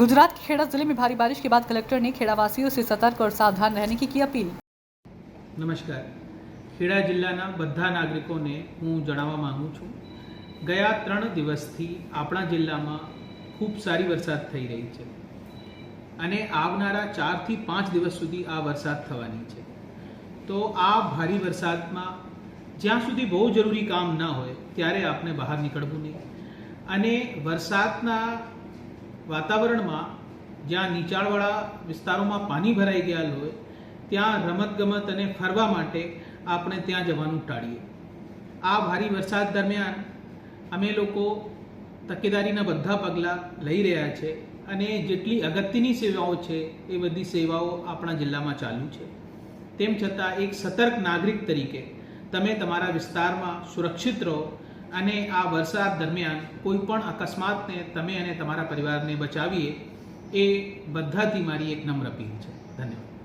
गुजरात के खेड़ा जिले में भारी बारिश के बाद कलेक्टर ने खेड़ावासियों से सतर्क और सावधान रहने की अपील। नमस्कार। खेड़ा जिल्लाना बधा नागरिकोने हूँ जणाववा मांगू छूं। गया 3 दिवसथी आपणा जिल्लामां खूब सारी वरसाद थई रही छे अने आवनारा 4 થી 5 दिवस सुधी आ वरसाद थवानी छे। तो आ भारी वरसादमां ज्यां सुधी बहु जरूरी काम न होय त्यारे आपने बहार निकळवुं नहीं अने वरसादना वातावरणमां ज्यां नीचाणवाळा विस्तारोमां पाणी भराई गया होय त्यां रमतगमत अने फरवा माटे आपणे त्यां जवानुं टाळीए। आ भारी वरसाद दरमियान अमे लोको तकेदारीना बधा पगलां लई रह्या छे अने जेटली अगत्यनी सेवाओं छे ए बधी सेवाओं आपणा जिल्लामां चालू छे। तेम छतां एक सतर्क नागरिक तरीके तमे तमारा विस्तारमां सुरक्षित रहो अने आ वरसाद दरमियान कोईपण अकस्मातने तमे अने तमारा परिवारने बचावीए ए बधाथी मारी एक नम्र अपील छे। धन्यवाद।